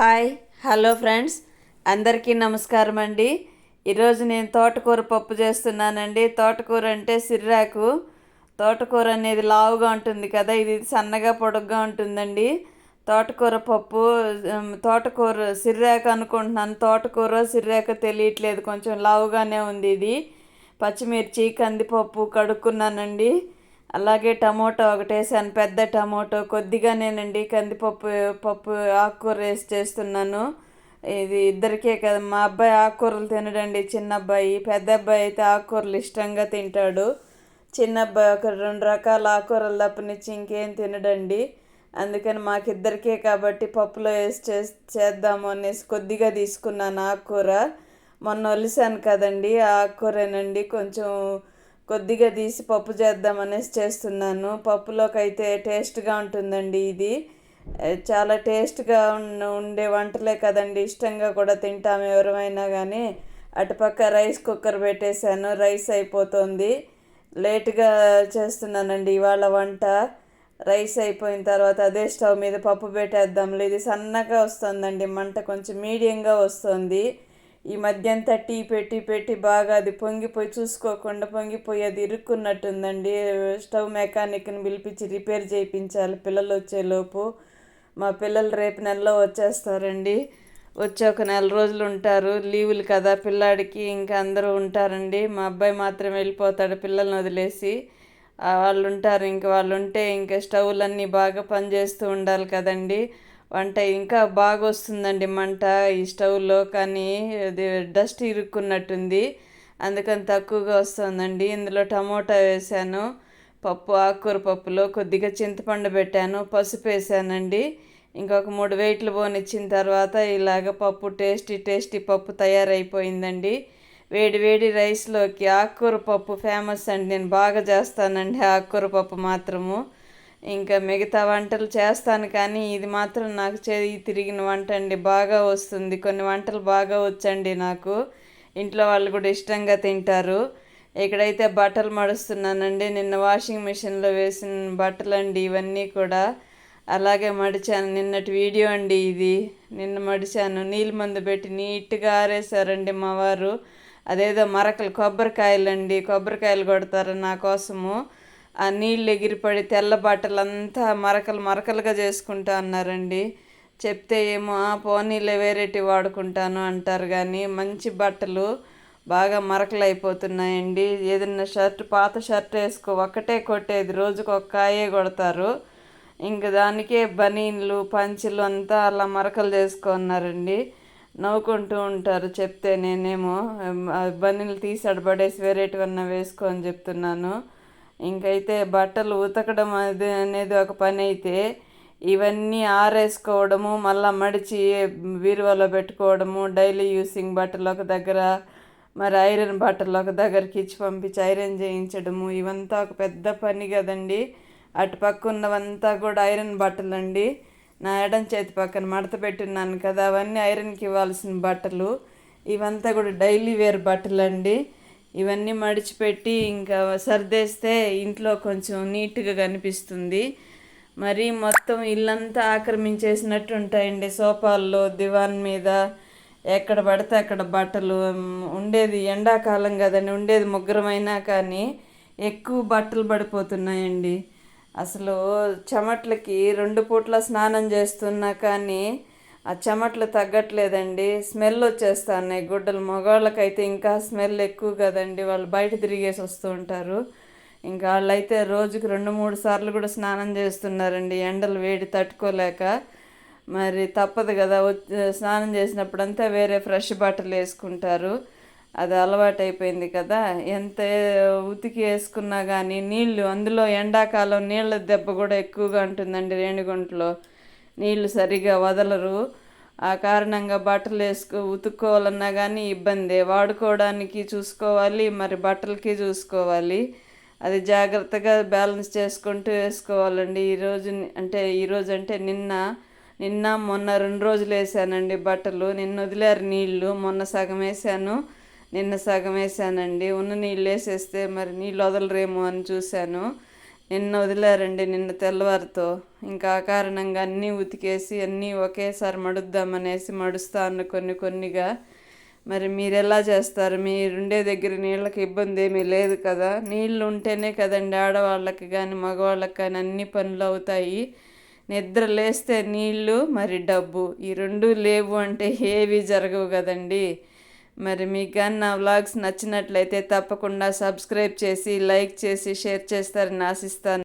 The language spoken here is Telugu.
హాయ్ హలో ఫ్రెండ్స్, అందరికీ నమస్కారం అండి. ఈరోజు నేను తోటకూర పప్పు చేస్తున్నానండి. తోటకూర అంటే సిర్రాకు. తోటకూర అనేది లావుగా ఉంటుంది కదా, ఇది సన్నగా పొడుగ్గా ఉంటుందండి. తోటకూర పప్పు, తోటకూర సిర్రాకు అనుకుంటున్నాను. తోటకూర సిర్రాకు తెలియట్లేదు, కొంచెం లావుగానే ఉంది ఇది. పచ్చిమిర్చి, కందిపప్పు కడుక్కున్నానండి. అలాగే టమోటో ఒకటి వేసాను, పెద్ద టమోటో. కొద్దిగానేనండి కందిపప్పు పప్పు ఆకుకూర వేసి చేస్తున్నాను. ఇది ఇద్దరికే కదా, మా అబ్బాయి ఆకుకూరలు తినడండి, చిన్న అబ్బాయి. పెద్ద అబ్బాయి అయితే ఆకుకూరలు ఇష్టంగా తింటాడు. చిన్న అబ్బాయి ఒక 2 రకాల ఆకుకూరలు తప్పనిచ్చి ఇంకేం తినడండి. అందుకని మాకిద్దరికే కాబట్టి పప్పులో వేసి చేద్దాము అనేసి కొద్దిగా తీసుకున్నాను ఆకుకూర. మొన్న ఒలిసాను కదండి, ఆ ఆకుకూరేనండి. కొంచెం కొద్దిగా తీసి పప్పు చేద్దామనేసి చేస్తున్నాను. పప్పులోకి అయితే టేస్ట్గా ఉంటుందండి ఇది. చాలా టేస్ట్గా ఉండే వంటలే కదండి, ఇష్టంగా కూడా తింటాము ఎవరైనా కానీ. అటుపక్క రైస్ కుక్కర్ పెట్టేశాను, రైస్ అయిపోతుంది. లేటుగా చేస్తున్నానండి ఇవాళ వంట. రైస్ అయిపోయిన తర్వాత అదే స్టవ్ మీద పప్పు పెట్టేద్దాంలే. ఇది సన్నగా వస్తుందండి, మంట కొంచెం మీడియంగా వస్తుంది. ఈ మధ్య అంతా టీ పెట్టి బాగా అది పొంగిపోయి, చూసుకోకుండా పొంగిపోయి అది ఇరుక్కున్నట్టుందండి. స్టవ్ మెకానిక్ని పిలిపించి రిపేర్ చేయించాలి పిల్లలు వచ్చేలోపు. మా పిల్లలు రేపు నెలలో వచ్చేస్తారండి. వచ్చి ఒక నెల రోజులు ఉంటారు, లీవులు కదా పిల్లాడికి. ఇంకా అందరూ ఉంటారండి. మా అబ్బాయి మాత్రం వెళ్ళిపోతాడు పిల్లల్ని వదిలేసి. వాళ్ళు ఉంటారు. ఇంక వాళ్ళు ఉంటే ఇంకా స్టవ్లన్నీ బాగా పనిచేస్తూ ఉండాలి కదండి. వంట ఇంకా బాగా వస్తుందండి మంట ఈ స్టవ్లో, కానీ అది డస్ట్ ఇరుక్కున్నట్టుంది, అందుకని తక్కువగా వస్తుందండి. ఇందులో టమోటా వేసాను, పప్పు ఆకుకూర పప్పులో కొద్దిగా చింతపండు పెట్టాను, పసుపు వేసానండి. ఇంకొక 3 వెయిట్లు పోనిచ్చిన తర్వాత ఇలాగ పప్పు టేస్టీ పప్పు తయారైపోయిందండి. వేడి రైస్లోకి ఆకుకూర పప్పు ఫేమస్ అండి, నేను బాగా చేస్తానండి ఆకుకూర పప్పు మాత్రము. ఇంకా మిగతా వంటలు చేస్తాను కానీ ఇది మాత్రం నాకు చేయి తిరిగిన వంట అండి, బాగా వస్తుంది. కొన్ని వంటలు బాగా వచ్చండి నాకు, ఇంట్లో వాళ్ళు కూడా ఇష్టంగా తింటారు. ఇక్కడైతే బట్టలు మడుస్తున్నానండి. నిన్న వాషింగ్ మిషన్లో వేసిన బట్టలు అండి ఇవన్నీ కూడా. అలాగే మడిచాను, నిన్నటి వీడియో అండి ఇది. నిన్న మడిచాను, నీళ్ళు మందు పెట్టి నీట్గా ఆరేసారండి మా వారు. అదేదో మరకలు, కొబ్బరికాయలు కొడతారు నా కోసము. ఆ నీళ్ళు ఎగిరిపడి తెల్ల బట్టలంతా మరకలుగా చేసుకుంటా అన్నారండి. చెప్తే ఏమో పోనీలే వేరేటి వాడుకుంటాను అంటారు, కానీ మంచి బట్టలు బాగా మరకలు అయిపోతున్నాయండి. ఏదన్నా పాత షర్ట్ వేసుకో ఒక్కటే కొట్టేది, రోజుకు ఒక కాయే కొడతారు. ఇంక దానికే బనీన్లు పంచులు అంతా అలా మరకలు చేసుకున్నారండి. నవ్వుకుంటూ ఉంటారు చెప్తే. నేనేమో బనీన్లు తీసాడు పడేసి వేరేటివన్నా వేసుకో అని చెప్తున్నాను. ఇంకైతే బట్టలు ఉతకడం అనేది ఒక పని అయితే, ఇవన్నీ ఆరేసుకోవడము, మళ్ళీ మడిచి బీరువాలో పెట్టుకోవడము, డైలీ యూసింగ్ బట్టలు ఒక దగ్గర, మరి ఐరన్ బట్టలు ఒక దగ్గరికి ఇచ్చి పంపించి ఐరన్ చేయించడము, ఇవంతా ఒక పెద్ద పని కదండి. అటు పక్క ఉన్నవంతా కూడా ఐరన్ బట్టలు అండి. నా ఎడం చేతి పక్కన మడత పెట్టున్నాను కదా, అవన్నీ ఐరన్కి ఇవ్వాల్సిన బట్టలు. ఇవంతా కూడా డైలీ వేర్ బట్టలు అండి. ఇవన్నీ మడిచిపెట్టి ఇంకా సర్దేస్తే ఇంట్లో కొంచెం నీట్గా కనిపిస్తుంది. మరి మొత్తం ఇల్లంతా ఆక్రమించేసినట్టు ఉంటాయండి. సోఫాల్లో, దివాన్ మీద ఎక్కడ పడితే అక్కడ బట్టలు. ఉండేది ఎండాకాలం కదండి, ఉండేది ముగ్గురమైనా కానీ ఎక్కువ బట్టలు పడిపోతున్నాయండి. అసలు చెమట్లకి 2 పూట్ల స్నానం చేస్తున్నా కానీ ఆ చెమట్లు తగ్గట్లేదండి. స్మెల్ వచ్చేస్తున్నాయి గుడ్డలు. మగవాళ్ళకైతే ఇంకా స్మెల్ ఎక్కువ కదండి, వాళ్ళు బయట తిరిగేసి వస్తూ ఉంటారు. ఇంకా వాళ్ళైతే రోజుకి 2-3 సార్లు కూడా స్నానం చేస్తున్నారండి, ఎండలు వేడి తట్టుకోలేక. మరి తప్పదు కదా, స్నానం చేసినప్పుడంతా వేరే ఫ్రెష్ బట్టలు వేసుకుంటారు. అది అలవాటైపోయింది కదా. ఎంత ఉతికి వేసుకున్నా కానీ నీళ్ళు, అందులో ఎండాకాలం నీళ్ళ దెబ్బ కూడా ఎక్కువగా ఉంటుందండి. రేణిగుంటలో నీళ్లు సరిగా వదలరు. ఆ కారణంగా బట్టలు ఉతుక్కోవాలన్నా కానీ ఇబ్బందే. వాడుకోవడానికి చూసుకోవాలి, మరి బట్టలకి చూసుకోవాలి. అది జాగ్రత్తగా బ్యాలెన్స్ చేసుకుంటూ వేసుకోవాలండి. ఈరోజు అంటే నిన్న మొన్న 2 రోజులు వేసానండి బట్టలు. నిన్న వదిలేరు నీళ్ళు, మొన్న సగం వేసాను, నిన్న సగం వేసానండి. ఉన్న నీళ్ళు వేసేస్తే మరి నీళ్ళు వదలరేమో అని చూశాను. నిన్న వదిలారండి, నిన్న తెల్లవారితో. ఇంకా ఆ కారణంగా అన్నీ ఉతికేసి అన్నీ ఒకేసారి మడుద్దామనేసి మడుస్తాను కొన్ని కొన్నిగా. మరి మీరు ఎలా చేస్తారు? మీరుండే దగ్గర నీళ్ళకి ఇబ్బంది ఏమీ లేదు కదా? నీళ్ళు ఉంటేనే కదండి ఆడవాళ్ళకి కానీ మగవాళ్ళకి కానీ అన్ని పనులు అవుతాయి. నిద్ర లేస్తే నీళ్ళు, మరి డబ్బు, ఈ రెండు లేవు అంటే ఏవి జరగవు కదండి. మరి మీకు కానీ నా వ్లాగ్స్ నచ్చినట్లయితే తప్పకుండా సబ్స్క్రైబ్ చేసి లైక్ చేసి షేర్ చేస్తారని ఆశిస్తాను.